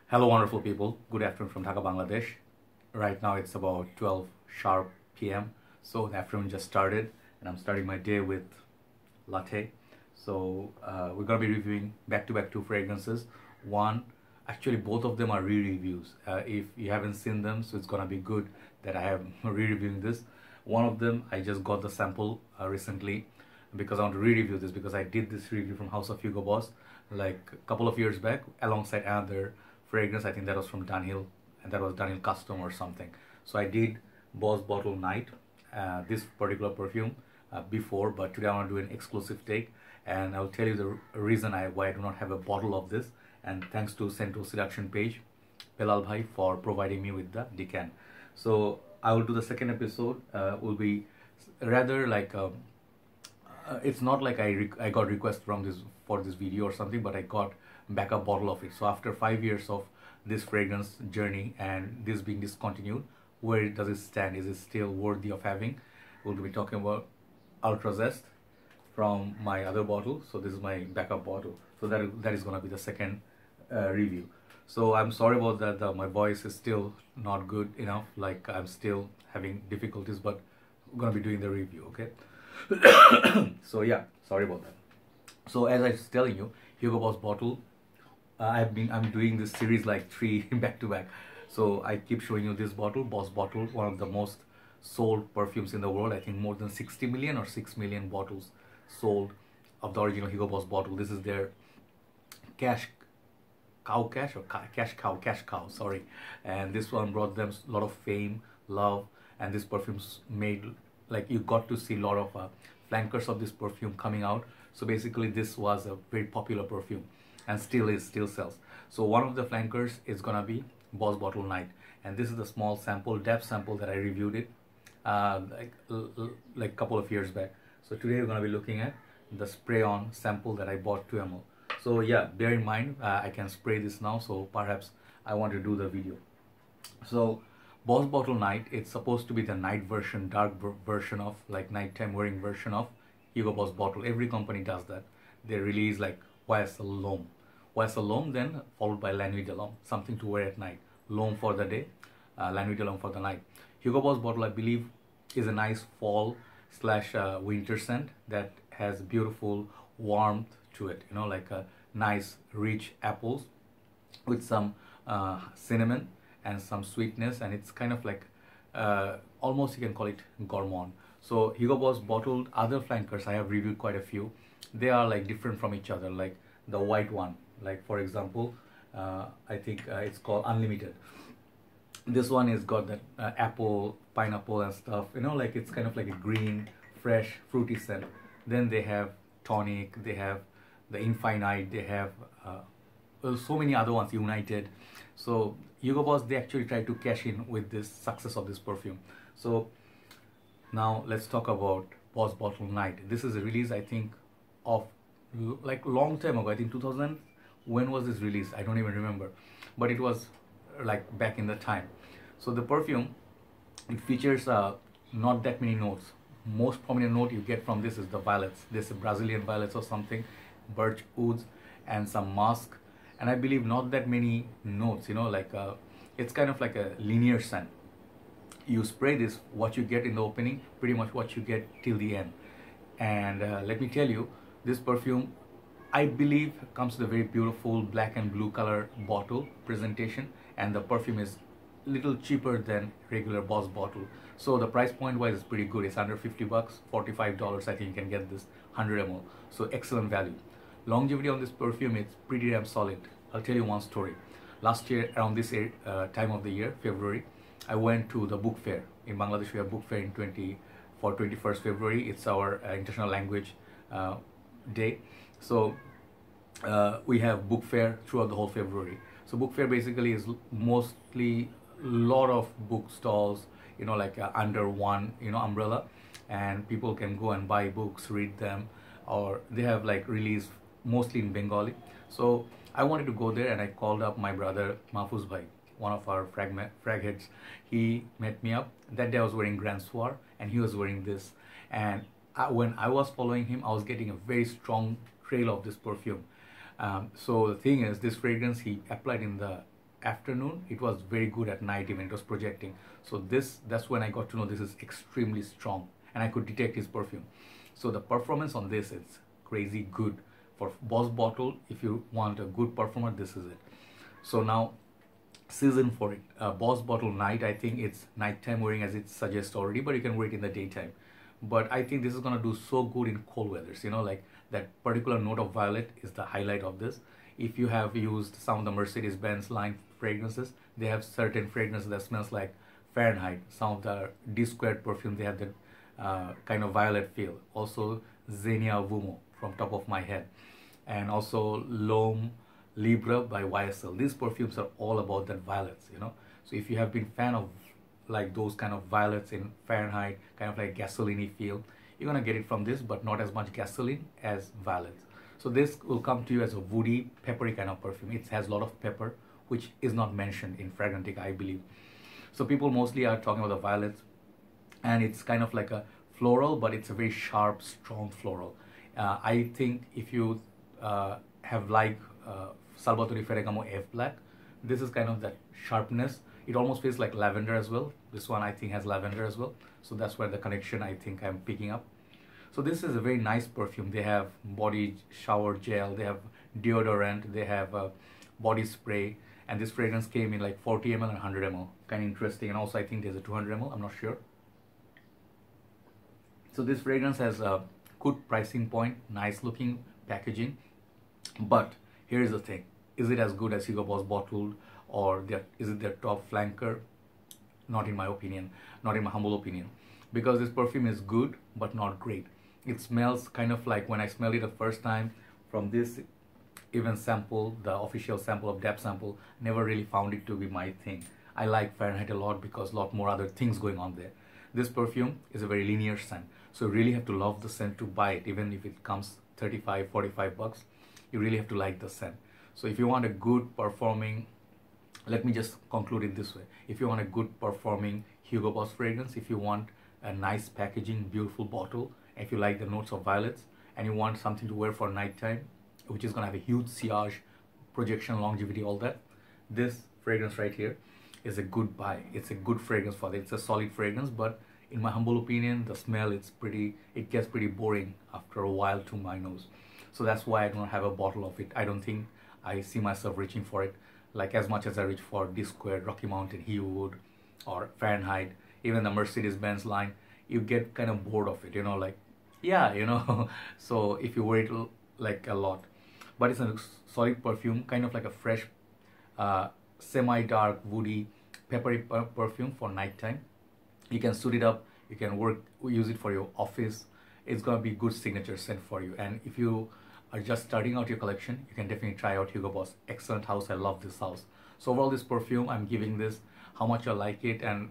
Hello wonderful people, good afternoon from Dhaka, Bangladesh. Right now it's about 12 sharp p.m. So the afternoon just started and I'm starting my day with latte. So we're going to be reviewing back-to-back two fragrances. One, actually both of them are re-reviews. If you haven't seen them, so it's going to be good that I am re-reviewing this. One of them, I just got the sample recently because I want to re-review this because I did this review from House of Hugo Boss like a couple of years back alongside another fragrance. I think that was from Dunhill, and that was Dunhill Custom or something. So I did Boss Bottle Night, this particular perfume before, but today I want to do an exclusive take, and I'll tell you the reason why I do not have a bottle of this. And thanks to Scentual Seduction page, Belal Bhai, for providing me with the decant. So I will do the second episode. Will be rather like it's not like I got request from this for this video or something, but I got backup bottle of it. So after 5 years of this fragrance journey and this being discontinued, where does it stand? Is it still worthy of having? We'll be talking about Ultra Zest from my other bottle. So this is my backup bottle. So that is gonna be the second review. So I'm sorry about that. My voice is still not good enough. Like I'm still having difficulties, but I'm gonna be doing the review. Okay. So yeah, sorry about that. So as I was telling you, Hugo Boss bottle, I'm doing this series like 3 back to back. So I keep showing you this bottle, Boss bottle, one of the most sold perfumes in the world. I think more than 60 million or 6 million bottles sold of the original Hugo Boss bottle. This is their cash cow, sorry. And this one brought them a lot of fame, love, and this perfume's made, like, you got to see a lot of flankers of this perfume coming out. So basically this was a very popular perfume and still sells. So one of the flankers is gonna be Boss Bottle Night, and this is the small sample, depth sample that I reviewed it like a couple of years back. So today we're gonna be looking at the spray-on sample that I bought 2 ml. So yeah, bear in mind I can spray this now, so perhaps I want to do the video. So Boss Bottle Night, it's supposed to be the night version, dark version of, like, nighttime wearing version of Hugo Boss bottle. Every company does that. They release like YSL L'Homme. YSL L'Homme then followed by La Nuit de l'Homme, something to wear at night. L'Homme for the day, La Nuit de l'Homme for the night. Hugo Boss bottle, I believe, is a nice fall slash winter scent that has beautiful warmth to it. You know, like a nice rich apples with some cinnamon and some sweetness, and it's kind of like almost you can call it gourmand. So Hugo Boss bottled other flankers, I have reviewed quite a few. They are like different from each other, like the white one, like for example I think it's called Unlimited. This one is got that apple, pineapple and stuff, you know, like it's kind of like a green, fresh, fruity scent. Then they have Tonic, they have the Infinite, they have so many other ones, United. So Hugo Boss, they actually try to cash in with this success of this perfume. So now let's talk about Boss Bottle Night. This is a release, I think, of like long time ago. I think 2000. When was this release? I don't even remember, but it was like back in the time. So the perfume, it features not that many notes. Most prominent note you get from this is the violets. This is Brazilian violets or something, birch woods, and some musk. And I believe not that many notes. You know, like it's kind of like a linear scent. You spray this, what you get in the opening, pretty much what you get till the end. And let me tell you, this perfume, I believe, comes with a very beautiful black and blue color bottle presentation, and the perfume is a little cheaper than regular Boss bottle. So the price point wise is pretty good. It's under 50 bucks, $45. I think you can get this 100 ml. So excellent value. Longevity on this perfume, it's pretty damn solid. I'll tell you one story. Last year around this time of the year, February, I went to the book fair. In Bangladesh, we have book fair for 21st February. It's our international language day. So we have book fair throughout the whole February. So book fair basically is mostly a lot of book stalls, you know, like under one, you know, umbrella, and people can go and buy books, read them, or they have like release mostly in Bengali. So I wanted to go there, and I called up my brother Mahfuz Bhai, one of our frag heads. He met me up. That day I was wearing Grand Soir and he was wearing this. And when I was following him, I was getting a very strong trail of this perfume. So the thing is, this fragrance he applied in the afternoon, it was very good at night even, it was projecting. So that's when I got to know this is extremely strong, and I could detect his perfume. So the performance on this is crazy good. For Boss bottle, if you want a good performer, this is it. So now, season for it. Boss bottle night, I think it's nighttime wearing as it suggests already, but you can wear it in the daytime. But I think this is gonna do so good in cold weathers, you know, like that particular note of violet is the highlight of this. If you have used some of the Mercedes-Benz line fragrances, they have certain fragrances that smells like Fahrenheit. Some of the D-squared perfume, they have that kind of violet feel. Also Xenia Vumo from top of my head, and also L'Homme Libre by YSL. These perfumes are all about that violets, you know. So if you have been fan of like those kind of violets in Fahrenheit, kind of like gasoline feel, you're gonna get it from this, but not as much gasoline as violets. So this will come to you as a woody, peppery kind of perfume. It has a lot of pepper, which is not mentioned in Fragrantica, I believe. So people mostly are talking about the violets, and it's kind of like a floral, but it's a very sharp, strong floral. I think if you have like Salvatore Ferragamo F Black, this is kind of that sharpness. It almost feels like lavender as well. This one I think has lavender as well. So that's where the connection I think I'm picking up. So this is a very nice perfume. They have body shower gel, they have deodorant, they have body spray, and this fragrance came in like 40 ml and 100 ml. Kind of interesting. And also I think there's a 200 ml, I'm not sure. So this fragrance has a good pricing point, nice looking packaging. But here's the thing, is it as good as Hugo Boss bottled, or is it their top flanker? Not in my opinion, not in my humble opinion, because this perfume is good but not great. It smells kind of like when I smelled it the first time from this even sample, the official sample of Depth sample, never really found it to be my thing. I like Fahrenheit a lot because a lot more other things going on there. This perfume is a very linear scent, so you really have to love the scent to buy it, even if it comes 35, 45 bucks. You really have to like the scent. So if you want a good performing, let me just conclude it this way. If you want a good performing Hugo Boss fragrance, if you want a nice packaging, beautiful bottle, if you like the notes of violets, and you want something to wear for nighttime, which is gonna have a huge sillage, projection, longevity, all that, this fragrance right here is a good buy. It's a good fragrance for it. It's a solid fragrance, but in my humble opinion, the smell, it gets pretty boring after a while to my nose. So that's why I don't have a bottle of it. I don't think I see myself reaching for it like as much as I reach for D-Squared, Rocky Mountain, Hewood, or Fahrenheit, even the Mercedes-Benz line. You get kind of bored of it, you know, like, yeah, you know. So if you wear it like a lot, but it's a solid perfume, kind of like a fresh, semi-dark, woody, peppery perfume for nighttime. You can suit it up, you can use it for your office. It's gonna be good signature scent for you. And if you are just starting out your collection, you can definitely try out Hugo Boss. Excellent house, I love this house. So overall, this perfume, I'm giving this how much I like it, and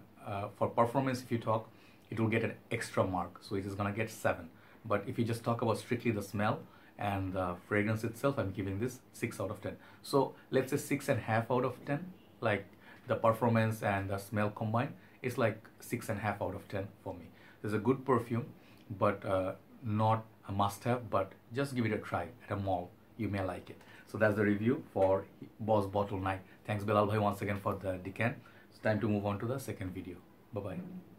for performance, if you talk, it will get an extra mark, so it is gonna get 7. But if you just talk about strictly the smell and the fragrance itself, I'm giving this 6 out of 10. So let's say 6.5 out of 10, like the performance and the smell combined, it's like 6.5 out of 10 for me. It's a good perfume, but not a must-have, but just give it a try at a mall. You may like it. So that's the review for Boss Bottle Night. Thanks Bilal bhai once again for the decant. It's time to move on to the second video. Bye-bye.